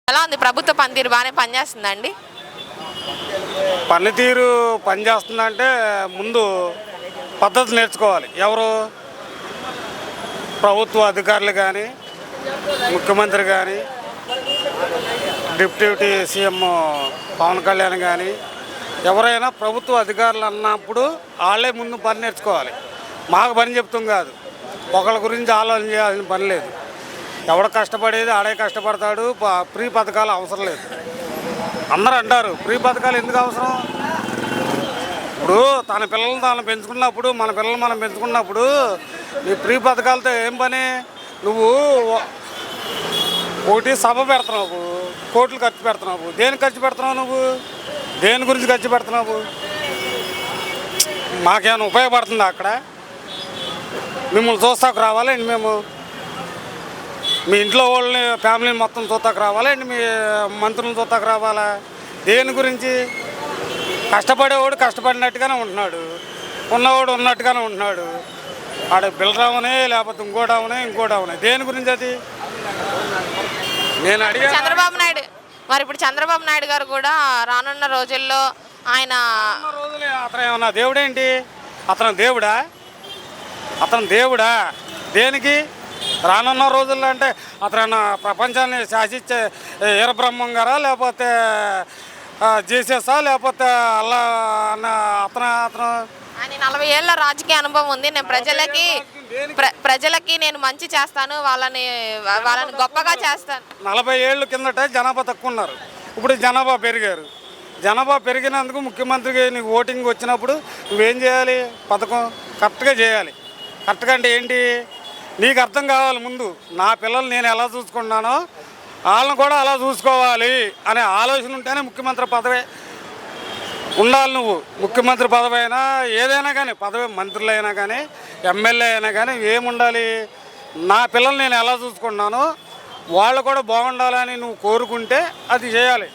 ఎలా ఉంది ప్రభుత్వ పనితీరు బాగానే పనిచేస్తుందండి? పనితీరు పనిచేస్తుందంటే ముందు పద్ధతి నేర్చుకోవాలి. ఎవరు? ప్రభుత్వ అధికారులు కానీ, ముఖ్యమంత్రి కానీ, డిప్యూటీ సీఎం పవన్ కళ్యాణ్ కానీ, ఎవరైనా ప్రభుత్వ అధికారులు అన్నప్పుడు వాళ్ళే ముందు పని నేర్చుకోవాలి. మాకు పని చెప్తాం కాదు, ఒకళ్ళ గురించి ఆలోచన చేయాల్సిన పని లేదు. ఎవడ కష్టపడేది ఆడే కష్టపడతాడు. ఫ్రీ పథకాలు అవసరం లేదు. అందరూ అంటారు ఫ్రీ పథకాలు ఎందుకు అవసరం. ఇప్పుడు తన పిల్లలు తాను పెంచుకున్నప్పుడు, మన పిల్లలు మనం పెంచుకున్నప్పుడు నీ ఫ్రీ పథకాలతో ఏం పని? నువ్వు ఒకటి సభ పెడుతున్నావు, కోట్లు ఖర్చు పెడుతున్నావు. దేనికి ఖర్చు పెడుతున్నావు? నువ్వు దేని గురించి ఖర్చు పెడుతున్నావు? మాకేమైనా ఉపయోగపడుతుందా? అక్కడ మిమ్మల్ని చూస్తాకు రావాలండి మేము, మీ ఇంట్లో వాళ్ళని ఫ్యామిలీని మొత్తం చూస్తాకు రావాలండి, మీ మంత్రులను చూస్తాకు రావాలా? దేని గురించి? కష్టపడేవాడు కష్టపడినట్టుగానే ఉంటున్నాడు, ఉన్నవాడు ఉన్నట్టుగానే ఉంటున్నాడు. ఆడ బిల్డరావునే లేకపోతే ఇంకోటవునే దేని గురించి? అది నేను అడిగా. చంద్రబాబు నాయుడు ఇప్పుడు చంద్రబాబు నాయుడు గారు కూడా రానున్న రోజుల్లో ఆయన రోజులే అతను ఏమన్నా దేవుడేంటి? అతను దేవుడా? దేనికి? రానున్న రోజుల్లో అంటే అతను ప్రపంచాన్ని శాసించే వీరబ్రహ్మం గారా, లేకపోతే జీససా, లేకపోతే అల్లా అన్న అతను ఆయన 40 ఏళ్ళ రాజకీయ అనుభవం ఉంది. నేను ప్రజలకి నేను మంచి చేస్తాను, వాళ్ళని గొప్పగా చేస్తాను. 40 ఏళ్ళ కిందట జనాభా తక్కువ ఉన్నారు, ఇప్పుడు జనాభా పెరిగారు. జనాభా పెరిగినందుకు ముఖ్యమంత్రికి నీకు ఓటింగ్ వచ్చినప్పుడు నువ్వేం చేయాలి? పథకం కరెక్ట్గా చేయాలి. కరెక్ట్గా అంటే ఏంటి? నీకు అర్థం కావాలి. ముందు నా పిల్లలు నేను ఎలా చూసుకున్నానో వాళ్ళని కూడా అలా చూసుకోవాలి అనే ఆలోచన ఉంటేనే ముఖ్యమంత్రి పదవి ఉండాలి. నువ్వు ముఖ్యమంత్రి పదవి అయినా ఏదైనా కానీ, పదవి మంత్రులు అయినా కానీ, ఎమ్మెల్యే అయినా కానీ ఏముండాలి? నా పిల్లలు నేను ఎలా చూసుకున్నానో వాళ్ళు కూడా బాగుండాలని నువ్వు కోరుకుంటే అది చేయాలి.